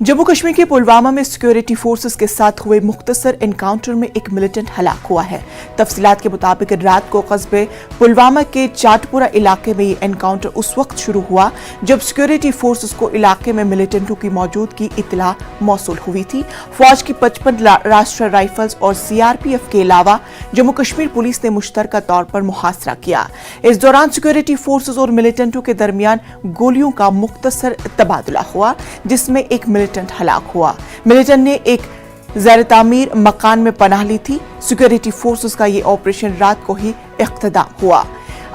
जम्मू कश्मीर के पुलवामा में security forces के साथ हुए मुख्तसर एनकाउंटर में एक मिलिटेंट हलाक हुआ है। तफसीलात के मुताबिक रात को कस्बे पुलवामा के चाटपुरा इलाके में ये एनकाउंटर उस वक्त शुरू हुआ जब सिक्योरिटी फोर्सेस को इलाके में मिलिटेंटों की मौजूदगी इत्तला मौसूल हुई थी। फौज की 55 राष्ट्रीय राइफल्स और सीआरपीएफ के अलावा जम्मू कश्मीर पुलिस ने मुश्तरका तौर पर मुहासरा किया। इस दौरान सिक्योरिटी फोर्सेस और मिलिटेंटों के दरमियान गोलियों का मुख्तसर तबादला हुआ, जिसमें एक मिलिटेंट हलाक हुआ। मिलिटेंट ने एक ज़ैर तामीर मकान में पनाह ली थी। सिक्योरिटी फोर्सेस का यह ऑपरेशन रात को ही इख्तिताम हुआ।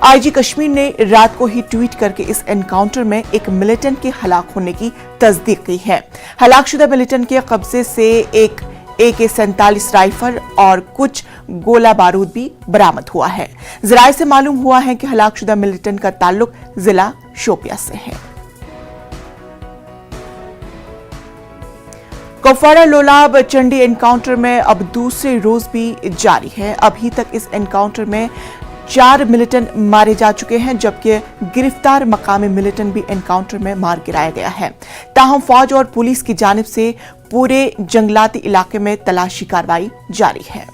आईजी कश्मीर ने रात को ही ट्वीट करके इस एनकाउंटर में एक मिलिटेंट के हलाक होने की तस्दीक की है। हलाकशुदा मिलिटेंट के कब्जे से एक AK-47 राइफल और कुछ गोला बारूद भी बरामद हुआ है। जराये से मालूम हुआ है कि हलाकशुदा मिलिटेंट का ताल्लुक जिला शोपिया से है। कुपवाड़ा लोलाब चंडी एनकाउंटर में अब दूसरे रोज भी जारी है। अभी तक इस एनकाउंटर में 4 मिलिटेंट मारे जा चुके हैं, जबकि गिरफ्तार मकामी मिलिटेंट भी एनकाउंटर में मार गिराया गया है। ताहम फौज और पुलिस की जानिब से पूरे जंगलाती इलाके में तलाशी कार्रवाई जारी है।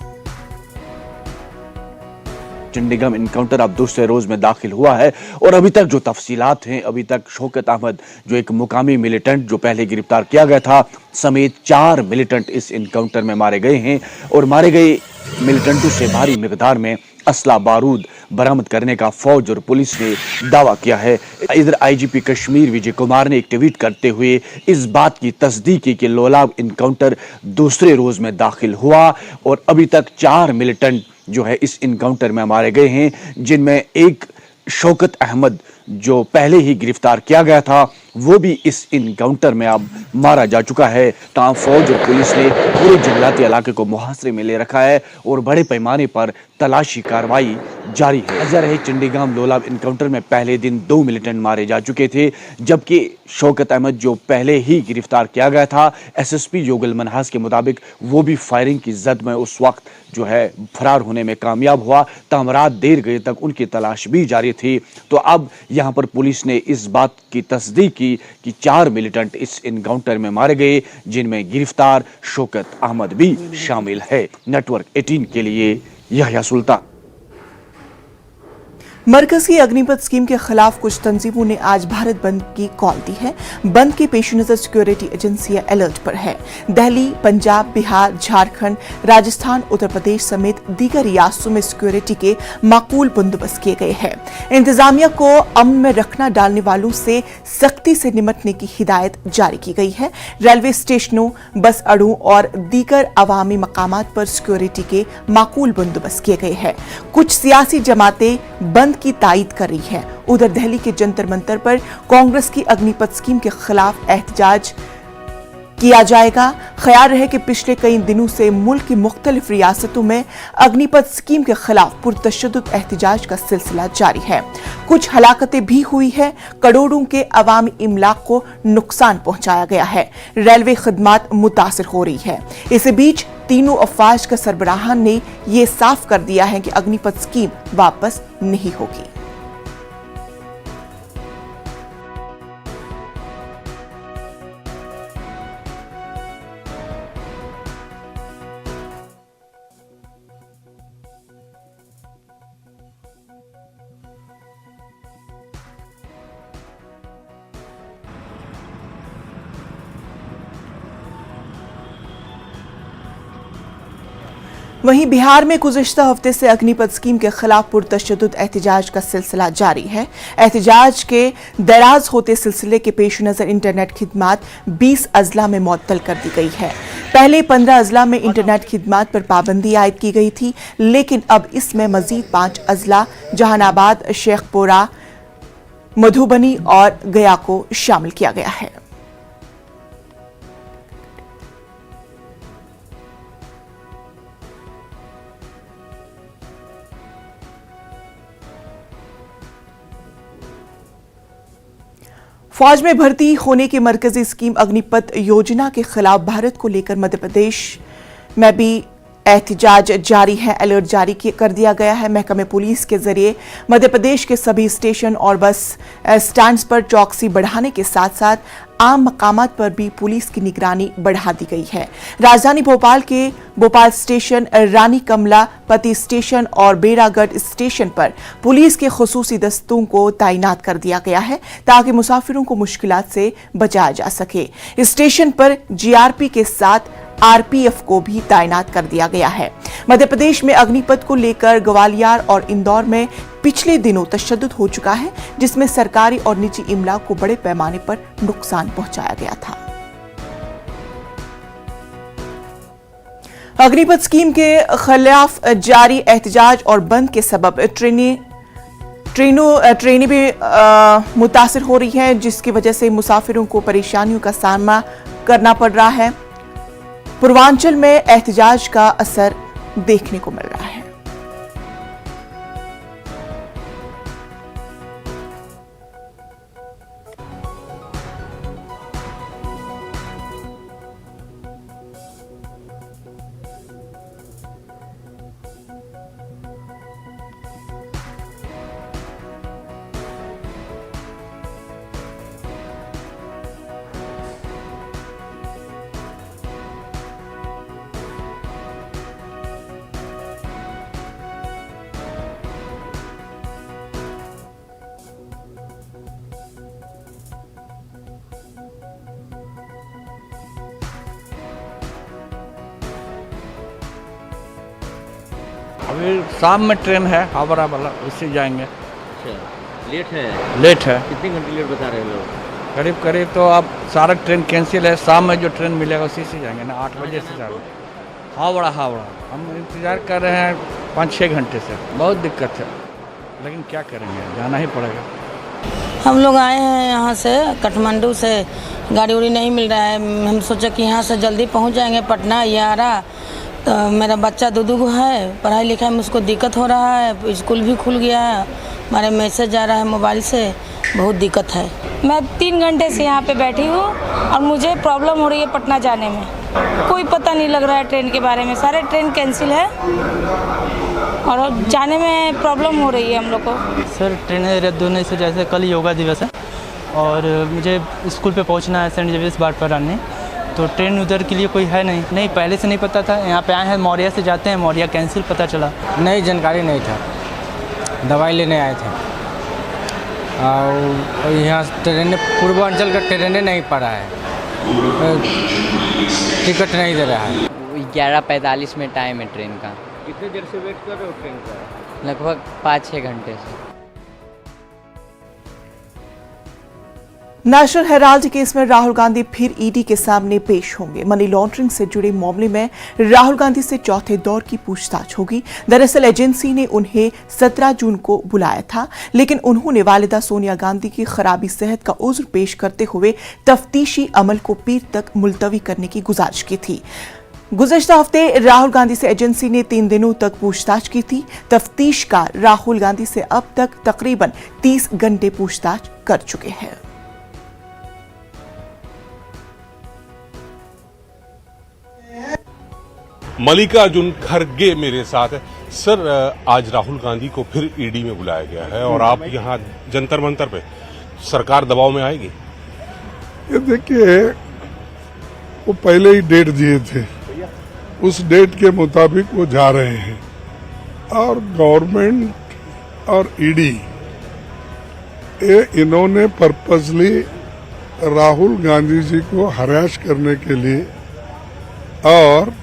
चंडीगढ़ इनकाउंटर अब दूसरे रोज में दाखिल हुआ है और अभी तक जो तफसीलात हैं, अभी तक शौकत अहमद जो एक मुकामी मिलिटेंट जो पहले गिरफ्तार किया गया था समेत 4 मिलिटेंट इस इनकाउंटर में मारे गए हैं और मारे गए मिलिटेंटों से भारी मिकदार में असला बारूद बरामद करने का फौज और पुलिस ने दावा किया है। इधर आईजीपी कश्मीर विजय कुमार ने एक ट्वीट करते हुए इस बात की तस्दीक की कि लोलाब इनकाउंटर दूसरे रोज में दाखिल हुआ और अभी तक 4 मिलिटेंट जो है इस इनकाउंटर में मारे गए हैं, जिनमें एक शौकत अहमद जो पहले ही गिरफ्तार किया गया था वो भी इस इनकाउंटर में अब मारा जा चुका है। ताहम फौज और पुलिस ने पूरे जंगलाती इलाके को मुहासरे में ले रखा है और बड़े पैमाने पर तलाशी कार्रवाई जारी है। नजर है चंडीगढ़ लोलाब इनकाउंटर में पहले दिन 2 मिलिटेंट मारे जा चुके थे, जबकि शौकत अहमद जो पहले ही गिरफ्तार किया गया था SSP जोगल मनहास के मुताबिक वो भी फायरिंग की जद में उस वक्त जो है फरार होने में कामयाब हुआ। ताहम रात देर गए तक उनकी तलाश भी जारी थी। तो अब यहाँ पर पुलिस ने इस बात की तस्दीक की कि 4 मिलिटेंट इस इनकाउंटर में मारे गए, जिनमें गिरफ्तार शौकत अहमद भी शामिल है। नेटवर्क 18 के लिए यहया सुल्तान। मरकज की अग्निपथ स्कीम के खिलाफ कुछ तंजीमों ने आज भारत बंद की कॉल दी है। बंद के पेश नजर सिक्योरिटी एजेंसियां अलर्ट पर है। दिल्ली, पंजाब, बिहार, झारखंड, राजस्थान, उत्तर प्रदेश समेत दीगर रियासतों में सिक्योरिटी के माकूल बंदोबस्त किए गए हैं। इंतजामिया को अमन में रखना डालने वालों से सख्ती से निपटने की हिदायत जारी की गई है। रेलवे स्टेशनों, बस अड्डों और दीगर अवामी मकामात पर सिक्योरिटी के माकूल बंदोबस्त किए गए हैं। कुछ सियासी जमातें बंद की तायीद कर रही है। उधर दिल्ली के जंतर मंतर पर कांग्रेस की अग्निपथ स्कीम के खिलाफ एहतजाज किया जाएगा। ख्याल रहे कि पिछले कई दिनों से मुल्क की मुख्तलिफ रियासतों में अग्निपथ स्कीम के खिलाफ पुरतशद्दुद एहतजाज का सिलसिला जारी है। कुछ हलाकतें भी हुई है। करोड़ों के अवामी इमलाक को नुकसान पहुंचाया गया है। रेलवे खदमात मुतासिर हो रही है। इसी बीच तीनों अफवाज का सरबराहान ने यह साफ कर दिया है कि अग्निपथ स्कीम वापस नहीं होगी। वहीं बिहार में गुज़िश्ता हफ्ते से अग्निपथ स्कीम के खिलाफ पुरतशद्दुद एहतजाज का सिलसिला जारी है। एहतजाज के दराज होते सिलसिले के पेश नजर इंटरनेट खिदमात 20 अजला में मुअत्तल कर दी गई है। पहले 15 अजला में इंटरनेट खिदमात पर पाबंदी आयद की गई थी, लेकिन अब इसमें मजीद 5 अजला जहानाबाद, शेखपुरा, मधुबनी और गया को शामिल किया गया है। फौज में भर्ती होने की मरकजी स्कीम अग्निपथ योजना के खिलाफ भारत को लेकर मध्य प्रदेश में भी एहतिजाज जारी है, अलर्ट जारी कर दिया गया है। महकमे पुलिस के जरिए मध्य प्रदेश के सभी स्टेशन और बस स्टैंड्स पर चौकसी बढ़ाने के साथ साथ आम मकामात पर भी पुलिस की निगरानी बढ़ा दी गई है। राजधानी भोपाल के भोपाल स्टेशन, रानी कमलापति स्टेशन और बेरागढ़ स्टेशन पर पुलिस के खुसूसी दस्तों को तैनात कर दिया गया है ताकि मुसाफिरों को मुश्किलात से बचाया जा सके। स्टेशन पर जीआरपी के साथ आरपीएफ को भी तैनात कर दिया गया है। मध्य प्रदेश में अग्निपथ को लेकर ग्वालियर और इंदौर में पिछले दिनों तशद्दुद हो चुका है, जिसमें सरकारी और निजी इमला को बड़े पैमाने पर नुकसान पहुंचाया गया था। अग्निपथ स्कीम के खिलाफ जारी एहतजाज और बंद के सबब ट्रेनें भी मुतासिर हो रही हैं, जिसकी वजह से मुसाफिरों को परेशानियों का सामना करना पड़ रहा है। पूर्वांचल में एहतजाज का असर देखने को मिल रहा है। अभी शाम में ट्रेन है हावड़ा वाला, उससे जाएंगे। अच्छा, लेट है? लेट है, कितने घंटे लेट बता रहे हैं लोग? करीब करीब तो अब सारा ट्रेन कैंसिल है। शाम में जो ट्रेन मिलेगा उसी से जाएंगे ना, 8 बजे से जाएंगे। हावड़ा हम इंतज़ार कर रहे हैं 5-6 घंटे से, बहुत दिक्कत है, लेकिन क्या करेंगे, जाना ही पड़ेगा। हम लोग आए हैं यहाँ से काठमांडू से, गाड़ी उड़ी नहीं मिल रहा है। हम सोचा कि यहाँ से जल्दी पहुँच जाएंगे पटना या आरा। तो मेरा बच्चा दूधू है, पढ़ाई लिखाई में उसको दिक्कत हो रहा है, स्कूल भी खुल गया है, हमारे मैसेज आ रहा है मोबाइल से, बहुत दिक्कत है। मैं 3 घंटे से यहाँ पे बैठी हूँ और मुझे प्रॉब्लम हो रही है पटना जाने में। कोई पता नहीं लग रहा है ट्रेन के बारे में, सारे ट्रेन कैंसिल है और जाने में प्रॉब्लम हो रही है हम लोग को। सर ट्रेनें रद्द होने से, जैसे कल योगा दिवस है और मुझे स्कूल पे पहुंचना है सेंट जेवियर्स बाट पर आने, तो ट्रेन उधर के लिए कोई है नहीं पहले से नहीं पता था। यहाँ पे आए हैं, मौर्या से जाते हैं, मौर्या कैंसिल पता चला। नहीं, जानकारी नहीं था, दवाई लेने आए थे और यहाँ ट्रेनें, पूर्वांचल का ट्रेनें नहीं पड़ा है, टिकट नहीं दे रहा है। 11:45 में टाइम है ट्रेन का। कितने देर से वेट कर रहे हो ट्रेन का? लगभग 5-6 घंटे से। नेशनल हेराल्ड केस में राहुल गांधी फिर ईडी के सामने पेश होंगे। मनी लॉन्ड्रिंग से जुड़े मामले में राहुल गांधी से चौथे दौर की पूछताछ होगी। दरअसल एजेंसी ने उन्हें 17 जून को बुलाया था, लेकिन उन्होंने वालिदा सोनिया गांधी की खराबी सेहत का उज़्र पेश करते हुए तफ्तीशी अमल को पीर तक मुलतवी करने की गुजारिश की थी। गुज़श्ता हफ्ते राहुल गांधी से एजेंसी ने 3 दिनों तक पूछताछ की थी। तफ्तीशकार राहुल गांधी से अब तक तकरीबन 30 घंटे पूछताछ कर चुके हैं। मल्लिकार्जुन खड़गे मेरे साथ है। सर, आज राहुल गांधी को फिर ईडी में बुलाया गया है और आप यहाँ जंतर मंतर पे, सरकार दबाव में आएगी? ये देखिए, वो पहले ही डेट दिए थे, उस डेट के मुताबिक वो जा रहे हैं और गवर्नमेंट और ईडी इन्होंने पर्पसली राहुल गांधी जी को हरास करने के लिए और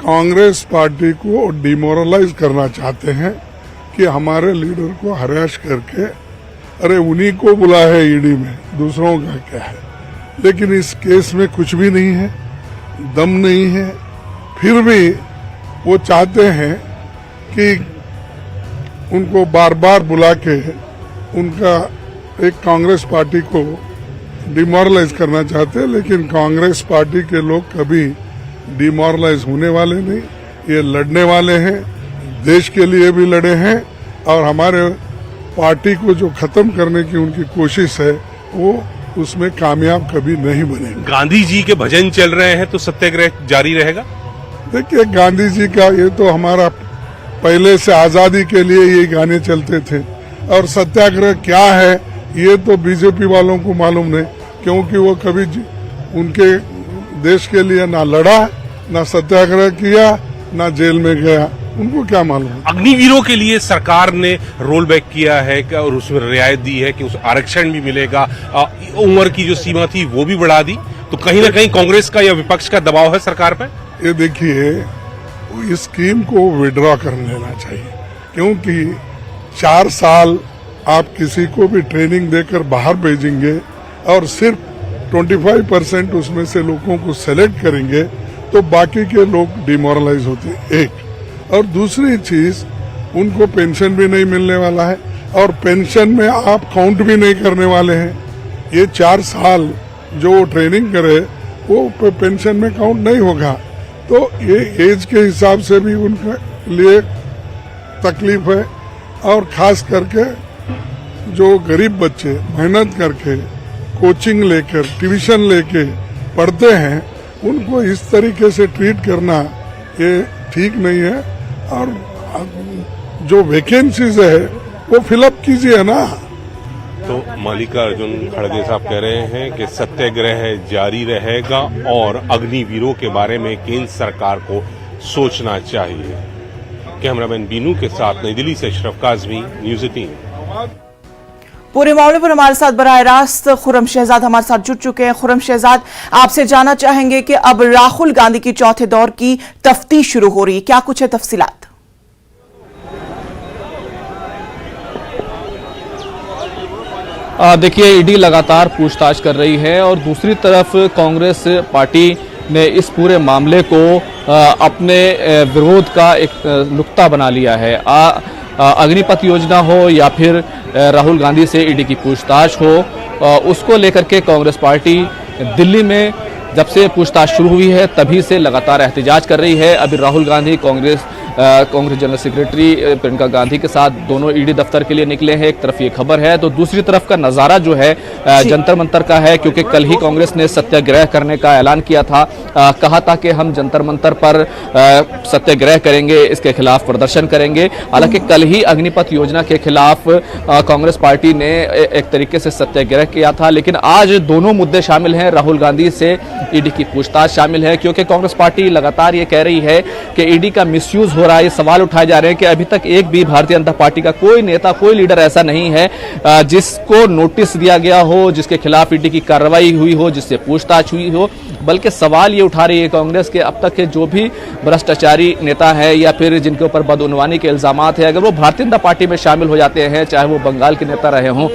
कांग्रेस पार्टी को डिमोरलाइज करना चाहते हैं कि हमारे लीडर को हरास करके, अरे उन्हीं को बुला है ईडी में, दूसरों का क्या है। लेकिन इस केस में कुछ भी नहीं है, दम नहीं है, फिर भी वो चाहते हैं कि उनको बार बार बुला के उनका एक कांग्रेस पार्टी को डिमोरलाइज करना चाहते हैं। लेकिन कांग्रेस पार्टी के लोग कभी डिमोरलाइज होने वाले नहीं, ये लड़ने वाले हैं, देश के लिए भी लड़े हैं और हमारे पार्टी को जो खत्म करने की उनकी कोशिश है वो उसमें कामयाब कभी नहीं बनेगी। गांधी जी के भजन चल रहे हैं तो सत्याग्रह जारी रहेगा? देखिए गांधी जी का ये तो हमारा पहले से आजादी के लिए ये गाने चलते थे, और सत्याग्रह क्या है ये तो बीजेपी वालों को मालूम नहीं, क्योंकि वो कभी उनके देश के लिए ना लड़ा, ना सत्याग्रह किया, ना जेल में गया, उनको क्या मालूम। अग्निवीरों के लिए सरकार ने रोल बैक किया है और उसमें रियायत दी है कि उस आरक्षण भी मिलेगा, उम्र की जो सीमा थी वो भी बढ़ा दी, तो कहीं ना कहीं कांग्रेस का या विपक्ष का दबाव है सरकार पर। ये देखिए इस स्कीम को विड्रॉ कर लेना चाहिए, क्योंकि 4 साल आप किसी को भी ट्रेनिंग देकर बाहर भेजेंगे और सिर्फ 25% उसमें से लोगों को सेलेक्ट करेंगे तो बाकी के लोग डिमोरलाइज होते, एक। और दूसरी चीज उनको पेंशन भी नहीं मिलने वाला है, और पेंशन में आप काउंट भी नहीं करने वाले हैं। ये 4 साल जो ट्रेनिंग करे वो पेंशन में काउंट नहीं होगा, तो ये एज के हिसाब से भी उनके लिए तकलीफ है। और खास करके जो गरीब बच्चे मेहनत करके कोचिंग लेकर ट्यूशन लेके पढ़ते हैं, उनको इस तरीके से ट्रीट करना ये ठीक नहीं है। और जो वैकेंसीज है वो फिलअप कीजिए ना। तो मल्लिकार्जुन खड़गे साहब कह रहे हैं कि सत्याग्रह जारी रहेगा और अग्निवीरों के बारे में केंद्र सरकार को सोचना चाहिए। कैमरामैन बीनू के साथ नई दिल्ली से अशरफ काज़मी, न्यूज़ 18। पूरे मामले पर हमारे साथ बराह रास्त खुर्रम शहजाद हमारे साथ जुड़ चुके हैं। खुर्रम शहजाद, आपसे जानना चाहेंगे कि अब राहुल गांधी की चौथे दौर की तफ्तीश शुरू हो रही है, क्या कुछ है तफसीलात? देखिए ईडी लगातार पूछताछ कर रही है और दूसरी तरफ कांग्रेस पार्टी ने इस पूरे मामले को अपने विरोध का एक नुक्ता बना लिया है। अग्निपथ योजना हो या फिर राहुल गांधी से ईडी की पूछताछ हो, उसको लेकर के कांग्रेस पार्टी दिल्ली में जब से पूछताछ शुरू हुई है तभी से लगातार एहतजाज कर रही है। अभी राहुल गांधी कांग्रेस जनरल सेक्रेटरी प्रियंका गांधी के साथ दोनों ईडी दफ्तर के लिए निकले हैं। एक तरफ ये खबर है तो दूसरी तरफ का नज़ारा जो है जंतर मंतर का है, क्योंकि कल ही कांग्रेस ने सत्याग्रह करने का ऐलान किया था। कहा था कि हम जंतर मंतर पर सत्याग्रह करेंगे, इसके खिलाफ प्रदर्शन करेंगे। हालांकि कल ही अग्निपथ योजना के खिलाफ कांग्रेस पार्टी ने एक तरीके से सत्याग्रह किया था, लेकिन आज दोनों मुद्दे शामिल हैं। राहुल गांधी से ईडी की पूछताछ शामिल है, क्योंकि कांग्रेस पार्टी लगातार ये कह रही है कि ईडी का मिसयूज हो रहा है। सवाल उठाए जा रहे हैं कि अभी तक एक भी भारतीय जनता पार्टी का कोई नेता, कोई लीडर ऐसा नहीं है जिसको नोटिस दिया गया हो, जिसके खिलाफ ईडी की कार्रवाई हुई हो, जिससे पूछताछ हुई हो। बल्कि सवाल ये उठा रही है कांग्रेस के अब तक के जो भी भ्रष्टाचारी नेता है या फिर जिनके ऊपर बदउनवानी के इल्जामात है, अगर वो भारतीय जनता पार्टी में शामिल हो जाते हैं, चाहे वो बंगाल के नेता रहे हों,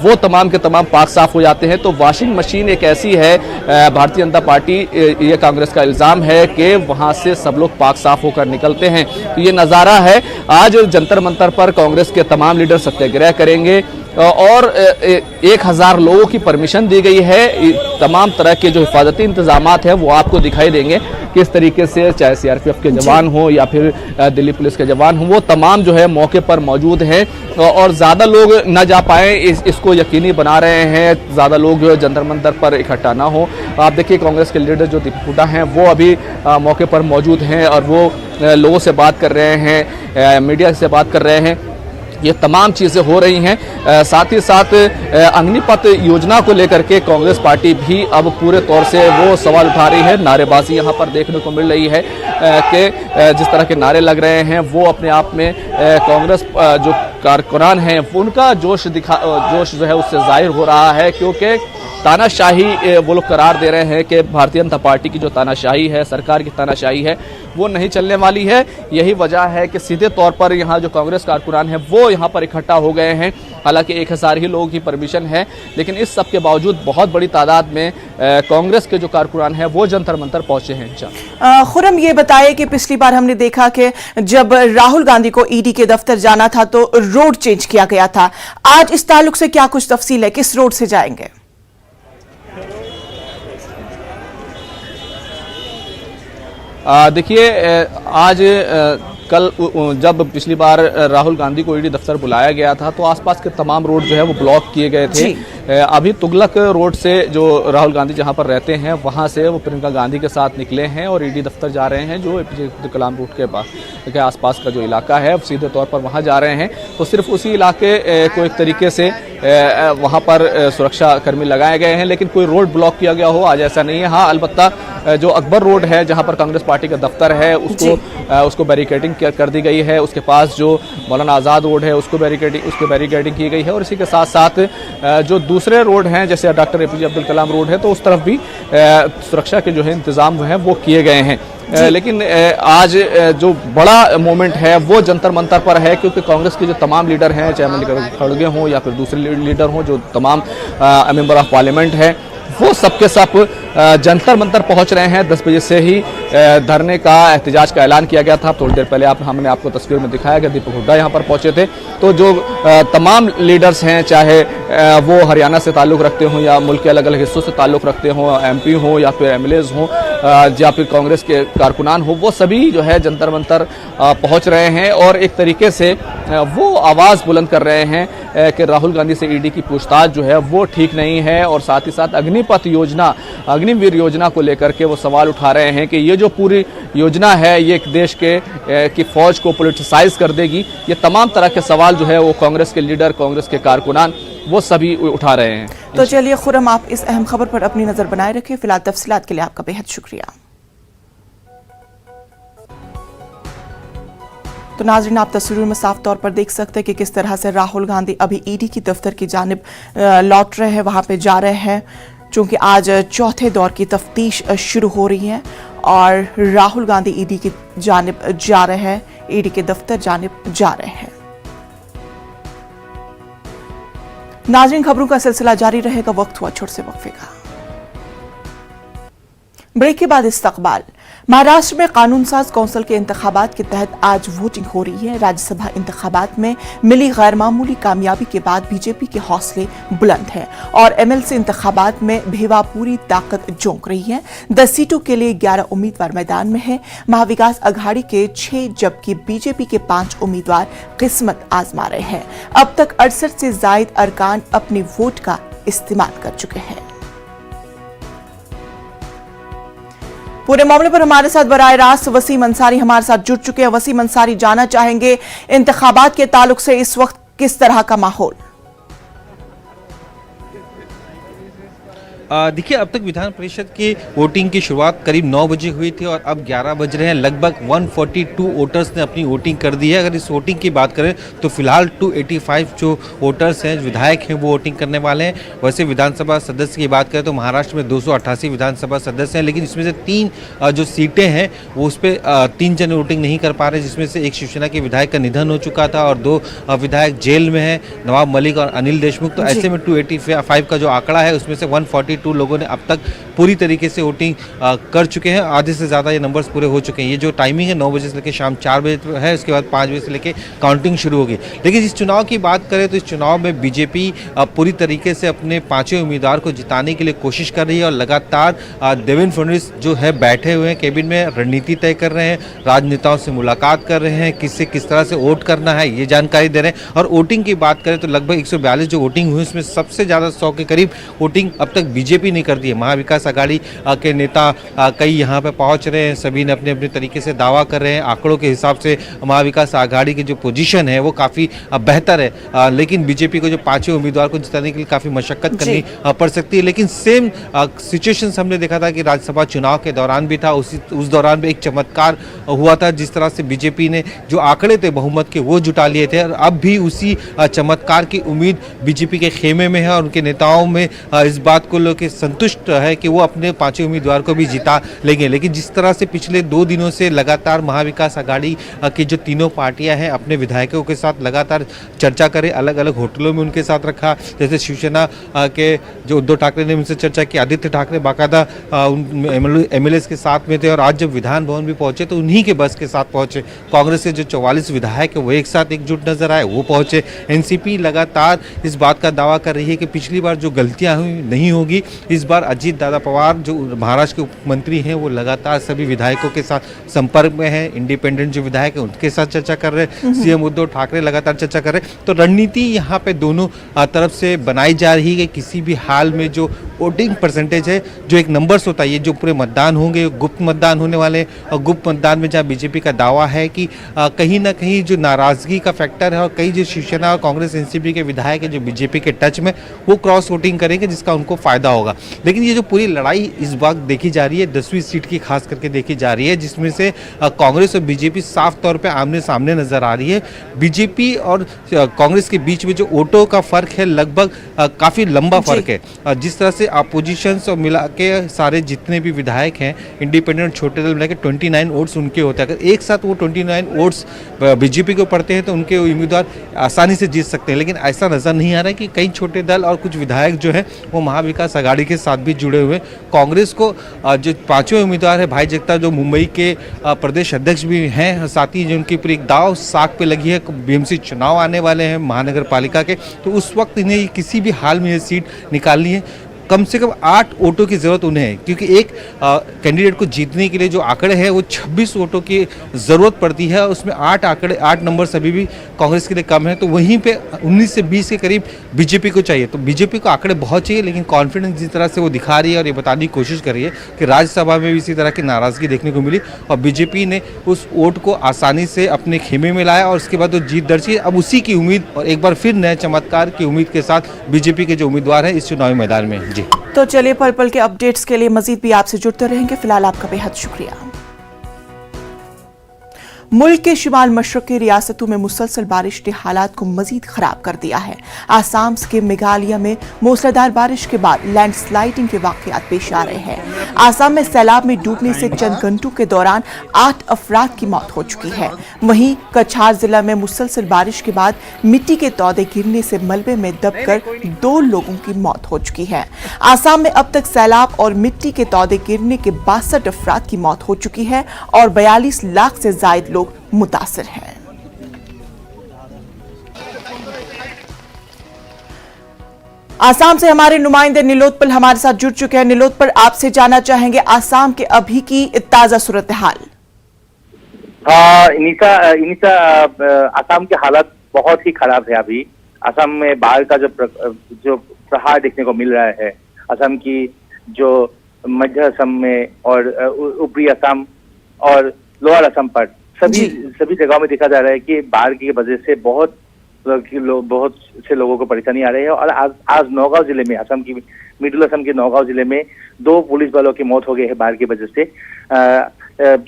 वो तमाम के तमाम पाक साफ हो जाते हैं। तो वॉशिंग मशीन एक ऐसी है भारतीय जनता पार्टी, ये कांग्रेस का इल्जाम है कि वहां से सब लोग पाक साफ होकर निकलते हैं। तो ये नज़ारा है। आज जंतर मंतर पर कांग्रेस के तमाम लीडर सत्याग्रह करेंगे और 1000 लोगों की परमिशन दी गई है। तमाम तरह के जो हिफाजती इंतजामात हैं वो आपको दिखाई देंगे किस तरीके से, चाहे सीआरपीएफ के जवान हो या फिर दिल्ली पुलिस के जवान हो, वो तमाम जो है मौके पर मौजूद हैं और ज़्यादा लोग न जा पाए इसको यकीनी बना रहे हैं, ज़्यादा लोग जो है जंतर मंतर पर इकट्ठा ना हो। आप देखिए कांग्रेस के लीडर जो दीपक हुड्डा हैं वो अभी मौके पर मौजूद हैं और वो लोगों से बात कर रहे हैं, मीडिया से बात कर रहे हैं। ये तमाम चीज़ें हो रही हैं। साथ ही साथ अग्निपथ योजना को लेकर के कांग्रेस पार्टी भी अब पूरे तौर से वो सवाल उठा रही है। नारेबाजी यहाँ पर देखने को मिल रही है कि जिस तरह के नारे लग रहे हैं वो अपने आप में कांग्रेस जो कारकुनान हैं उनका जोश जो है उससे जाहिर हो रहा है, क्योंकि तानाशाही वो लोग करार दे रहे हैं कि भारतीय जनता पार्टी की जो तानाशाही है, सरकार की तानाशाही है, वो नहीं चलने वाली है। यही वजह है कि सीधे तौर पर यहाँ जो कांग्रेस कारकुनान है वो यहाँ पर इकट्ठा हो गए हैं। हालांकि 1000 ही लोगों की परमिशन है, लेकिन इस सब के बावजूद बहुत बड़ी तादाद में कांग्रेस के जो कारकुनान है वो जंतर मंतर पहुंचे हैं। खुर्रम, ये बताइए कि पिछली बार हमने देखा कि जब राहुल गांधी को ईडी के दफ्तर जाना था तो रोड चेंज किया गया था। आज इस ताल्लुक से क्या कुछ तफसील है, किस रोड से जाएंगे? देखिए आज कल जब पिछली बार राहुल गांधी को ईडी दफ्तर बुलाया गया था तो आसपास के तमाम रोड जो है वो ब्लॉक किए गए थे, अभी तुगलक रोड से जो राहुल गांधी जहां पर रहते हैं वहां से वो प्रियंका गांधी के साथ निकले हैं और ईडी दफ्तर जा रहे हैं, जो एपीजे अब्दुल कलाम रोड के आसपास का जो इलाका है, सीधे तौर पर वहां जा रहे हैं। तो सिर्फ उसी इलाके को एक तरीके से वहां पर सुरक्षा कर्मी लगाए गए हैं, लेकिन कोई रोड ब्लॉक किया गया हो आज ऐसा नहीं है। हाँ, अलबत्ता जो अकबर रोड है जहां पर कांग्रेस पार्टी का दफ्तर है उसको बैरिकेडिंग कर दी गई है। उसके पास जो मौलाना आज़ाद रोड है उसको बैरिकेडिंग की गई है, और इसी के साथ साथ जो दूसरे रोड हैं जैसे doctor APJ Abdul Kalam road है, तो उस तरफ भी सुरक्षा के जो है इंतजाम हैं वो किए गए हैं। लेकिन आज जो बड़ा मोमेंट है वो जंतर मंतर पर है, क्योंकि कांग्रेस के जो तमाम लीडर हैं, चाहे मल्लिकार्जुन खड़गे हों या फिर दूसरे लीडर हों, जो तमाम मेंबर ऑफ पार्लियामेंट हैं, वो सबके सब जंतर मंतर पहुंच रहे हैं। 10 बजे से ही धरने का एहतजाज का ऐलान किया गया था। थोड़ी देर पहले हमने आपको तस्वीर में दिखाया कि दीपक हुड्डा यहां पर पहुंचे थे। तो जो तमाम लीडर्स हैं, चाहे वो हरियाणा से ताल्लुक़ रखते हों या मुल्क के अलग अलग हिस्सों से ताल्लुक़ रखते हों, MP हों या फिर MLAs हों या फिर कांग्रेस के कारकुनान हो, वो सभी जो है जंतर मंतर पहुंच रहे हैं और एक तरीके से वो आवाज़ बुलंद कर रहे हैं कि राहुल गांधी से ईडी की पूछताछ जो है वो ठीक नहीं है। और साथ ही साथ अग्निपथ योजना, अग्निवीर योजना को लेकर के वो सवाल उठा रहे हैं कि ये जो पूरी योजना है ये एक देश की फौज को पॉलिटिसाइज कर देगी। ये तमाम तरह के सवाल जो है वो कांग्रेस के लीडर, कांग्रेस के कारकुनान वो सभी उठा रहे हैं। तो चलिए खुरम, आप इस अहम खबर पर अपनी नजर बनाए रखें। फिलहाल तफसीलात के लिए आपका बेहद शुक्रिया। तो नाज़रीन, आप तस्वीरों में साफ तौर पर देख सकते हैं कि किस तरह से राहुल गांधी अभी ईडी की दफ्तर की जानिब लौट रहे हैं, वहां पे जा रहे हैं, चूंकि आज चौथे दौर की तफ्तीश शुरू हो रही है और राहुल गांधी ईडी की जानिब जा रहे हैं, ईडी के दफ्तर जानिब जा रहे हैं। नाज़रीन, खबरों का सिलसिला जारी रहेगा, वक्त हुआ छोटे से वक्फे का। ब्रेक के बाद इस्तकबाल। महाराष्ट्र में कानून साज कौंसिल के इंतखाबात के तहत आज वोटिंग हो रही है। राज्यसभा इंतखाबात में मिली गैर मामूली कामयाबी के बाद बीजेपी के हौसले बुलंद हैं और MLC इंतखाबात में भेवा पूरी ताकत झोंक रही है। 10 सीटों के लिए 11 उम्मीदवार मैदान में है। महाविकास अघाड़ी के 6 जबकि बीजेपी के 5 उम्मीदवार किस्मत आजमा रहे हैं। अब तक 68 से जायद अरकान अपने वोट का इस्तेमाल कर चुके हैं। पूरे मामले पर हमारे साथ बराह रास्त वसीम अंसारी हमारे साथ जुड़ चुके हैं। वसीम अंसारी, जानना चाहेंगे इंतखाबात के ताल्लुक से इस वक्त किस तरह का माहौल? देखिए, अब तक विधान परिषद की वोटिंग की शुरुआत करीब 9 बजे हुई थी और अब 11 बज रहे हैं। लगभग 142 वोटर्स ने अपनी वोटिंग कर दी है। अगर इस वोटिंग की बात करें तो फिलहाल 285 जो वोटर्स हैं, विधायक हैं, वो वोटिंग करने वाले हैं। वैसे विधानसभा सदस्य की बात करें तो महाराष्ट्र में 288 विधानसभा सदस्य हैं, लेकिन इसमें से 3 जो सीटें हैं वो उस पर 3 जन वोटिंग नहीं कर पा रहे, जिसमें से एक शिवसेना के विधायक का निधन हो चुका था और 2 विधायक जेल में हैं, नवाब मलिक और अनिल देशमुख। तो ऐसे में 285 का जो आंकड़ा है उसमें से 142 लोगों ने अब तक पूरी तरीके से वोटिंग कर चुके हैं। आधे से ज़्यादा ये नंबर्स पूरे हो चुके हैं। ये जो टाइमिंग है 9 बजे से लेकर शाम 4 बजे है, उसके बाद 5 बजे से लेकर काउंटिंग शुरू होगी। लेकिन इस चुनाव की बात करें तो इस चुनाव में बीजेपी पूरी तरीके से अपने 5वें उम्मीदवार को जिताने के लिए कोशिश कर रही है और लगातार देवेंद्र फडणवीस जो है बैठे हुए हैं केबिन में, रणनीति तय कर रहे हैं, राजनेताओं से मुलाकात कर रहे हैं, किससे किस तरह से वोट करना है ये जानकारी दे रहे हैं। और वोटिंग की बात करें तो लगभग 142 जो वोटिंग हुई उसमें सबसे ज़्यादा 100 के करीब वोटिंग अब तक बीजेपी ने कर दी है। महाविकास अघाड़ी के नेता कई यहाँ पे पहुँच रहे हैं, सभी ने अपने अपने तरीके से दावा कर रहे हैं। आंकड़ों के हिसाब से महाविकास अघाड़ी की जो पोजीशन है वो काफ़ी बेहतर है, लेकिन बीजेपी को जो 5वें उम्मीदवार को जिताने के लिए काफ़ी मशक्कत करनी पड़ सकती है। लेकिन सेम सिचुएशन हमने देखा था कि राज्यसभा चुनाव के दौरान भी था। उस दौरान भी एक चमत्कार हुआ था, जिस तरह से बीजेपी ने जो आंकड़े थे बहुमत के वो जुटा लिए थे और अब भी उसी चमत्कार की उम्मीद बीजेपी के खेमे में है और उनके नेताओं में इस बात को लेकर संतुष्ट है कि वो अपने 5वें उम्मीदवार को भी जिता लेंगे। लेकिन जिस तरह से पिछले 2 दिनों से लगातार महाविकास अघाड़ी की जो तीनों पार्टियां हैं अपने विधायकों के साथ लगातार चर्चा करें, अलग अलग होटलों में उनके साथ रखा। जैसे शिवसेना के जो उद्धव ठाकरे ने उनसे चर्चा की, आदित्य ठाकरे बाकायदा MLAs के साथ में थे और आज जब विधान भवन भी पहुंचे तो उन्हीं के बस के साथ पहुंचे। कांग्रेस के जो 44 विधायक है वो एक साथ एकजुट नजर आए, वो पहुंचे। NCP लगातार इस बात का दावा कर रही है कि पिछली बार जो गलतियां हुई नहीं होगी क्योंकि इस बार अजीत दादा पवार जो महाराष्ट्र के उपमंत्री हैं वो लगातार सभी विधायकों के साथ संपर्क में है। इंडिपेंडेंट जो विधायक हैं उनके साथ चर्चा कर रहे हैं, सीएम उद्धव ठाकरे लगातार चर्चा कर रहे हैं। तो रणनीति यहाँ पे दोनों तरफ से बनाई जा रही है कि किसी भी हाल में जो वोटिंग परसेंटेज है, जो एक नंबर्स होता है, ये जो पूरे मतदान होंगे गुप्त मतदान होने वाले हैं, और गुप्त मतदान में जहाँ बीजेपी का दावा है कि कहीं ना कहीं जो नाराजगी का फैक्टर है और कई जो शिवसेना और कांग्रेस एनसीपी के विधायक है जो बीजेपी के टच में, वो क्रॉस वोटिंग करेंगे जिसका उनको फायदा होगा। लेकिन ये जो पूरी लड़ाई इस वक्त देखी जा रही है 10वीं सीट की खास करके देखी जा रही है, जिसमें से कांग्रेस और बीजेपी साफ तौर पे आमने सामने नजर आ रही है। बीजेपी और कांग्रेस के बीच में जो वोटों का फर्क है लगभग काफी लंबा फर्क है। जिस तरह से अपोजिशंस और मिला के सारे जितने भी विधायक हैं इंडिपेंडेंट छोटे दल मिला के 29 वोट्स उनके होते हैं। अगर एक साथ वो 29 वोट्स बीजेपी को पड़ते हैं तो उनके उम्मीदवार आसानी से जीत सकते हैं। लेकिन ऐसा नजर नहीं आ रहा है कि कई छोटे दल और कुछ विधायक जो है वो महाविकास आघाड़ी के साथ भी जुड़े हुए। कांग्रेस को जो पांचवें उम्मीदवार है भाई जगताप जो मुंबई के प्रदेश अध्यक्ष भी हैं, साथ ही जो उनकी पूरी दाव साख पे लगी है, बीएमसी चुनाव आने वाले हैं महानगर पालिका के, तो उस वक्त इन्हें किसी भी हाल में ये सीट निकालनी है। कम से कम 8 वोटों की ज़रूरत उन्हें है, क्योंकि एक कैंडिडेट को जीतने के लिए जो आंकड़े हैं वो 26 वोटों की ज़रूरत पड़ती है, उसमें 8 नंबर अभी भी कांग्रेस के लिए कम है। तो वहीं पे 19 से 20 के करीब बीजेपी को चाहिए। तो बीजेपी को आंकड़े बहुत चाहिए, लेकिन कॉन्फिडेंस जिस तरह से वो दिखा रही है और ये बताने की कोशिश कर रही है कि राज्यसभा में भी इसी तरह की नाराज़गी देखने को मिली और बीजेपी ने उस वोट को आसानी से अपने खेमे में लाया और उसके बाद वो जीत दर्ज की। अब उसी की उम्मीद और एक बार फिर नए चमत्कार की उम्मीद के साथ बीजेपी के जो उम्मीदवार हैं इस चुनावी मैदान में। जी तो चलिए पल पल के अपडेट्स के लिए मजीद भी आपसे जुड़ते रहेंगे। फिलहाल आपका बेहद शुक्रिया। मुल्क के शिमाल मशरकी रियासतों में मुसलसल बारिश ने हालात को मजीद खराब कर दिया है। आसाम के मेघालय में मूसलाधार बारिश के बाद लैंडस्लाइडिंग के वाकयात पेश आ रहे हैं। आसाम में सैलाब में डूबने से चंद घंटों के दौरान 8 अफराद की मौत हो चुकी है। वहीं कछार जिला में मुसलसल बारिश के बाद मिट्टी के तौदे गिरने से मलबे में दबकर 2 लोगों की मौत हो चुकी है। आसाम में अब तक सैलाब और मिट्टी के तौदे गिरने के 62 अफराद की मौत हो चुकी है और 42 लाख से ज्यादा लोग मुतासिर हैं। आसाम से हमारे नुमाइंदे निलोत्पल हमारे साथ जुड़ चुके हैं। निलोत्पल, आपसे जानना चाहेंगे आसाम के अभी की ताजा सूरत हाल। आसाम के हालात बहुत ही खराब है। अभी आसाम में बाढ़ का जो प्रहार देखने को मिल रहा है। आसाम की जो मध्य असम में और ऊपरी असम और लोअर असम पर सभी जगहों में देखा जा रहा है कि बाढ़ की वजह से बहुत से लोगों को परेशानी आ रही है। और आज नौगांव जिले में, असम की मिडिल असम के नौगांव जिले में 2 पुलिस वालों की मौत हो गई है बाढ़ की वजह से।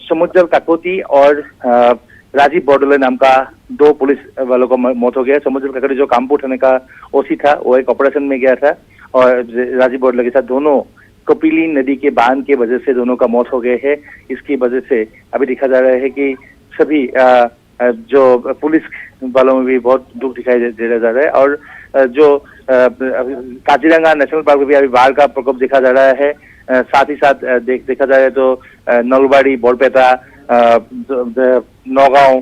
समुद्र काकोती और राजीव बोर्डोले नाम का 2 पुलिस वालों को मौत हो गया। समुद्र काकोती जो कामपुर थाने का ओसी था, वो एक ऑपरेशन में गया था और राजीव बोर्डोले के साथ दोनों कपिली नदी के बांध के वजह से दोनों का मौत हो गए है। इसकी वजह से अभी देखा जा रहा है कि सभी जो पुलिस वालों में भी बहुत दुख दिखाई दे जा रहा है। और जो काजीरंगा नेशनल पार्क में भी अभी बाढ़ का प्रकोप देखा जा रहा है। साथ ही साथ देखा जाए तो नलबाड़ी, बोरपेटा, नौगांव,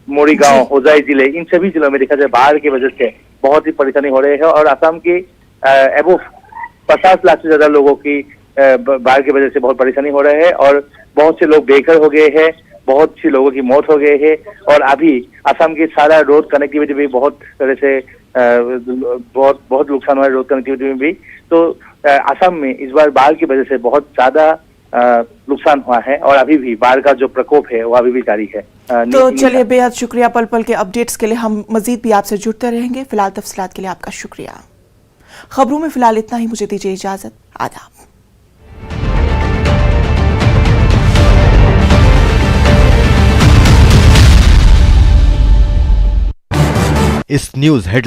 मोरीगांव, होजाई जिले, इन सभी जिलों में देखा जाए बाढ़ की वजह से बहुत ही परेशानी हो रही है। और असम की एबो 50 लाख से ज्यादा लोगों की बाढ़ की वजह से बहुत परेशानी हो रही है और बहुत से लोग बेघर हो गए हैं, बहुत सी लोगों की मौत हो गई है। और अभी असम की सारा रोड कनेक्टिविटी भी बहुत तरह से बहुत नुकसान हुआ है रोड कनेक्टिविटी में भी। तो असम में इस बार बाढ़ की वजह से बहुत ज्यादा नुकसान हुआ है और अभी भी बाढ़ का जो प्रकोप है वो अभी भी जारी है। तो चलिए बेहद शुक्रिया। पल पल के अपडेट्स के लिए हम मजीद भी आपसे जुड़ते रहेंगे। फिलहाल तफसीलात के लिए आपका शुक्रिया। खबरों में फिलहाल इतना ही, मुझे दीजिए इजाजत। आदाब। इस न्यूज हेड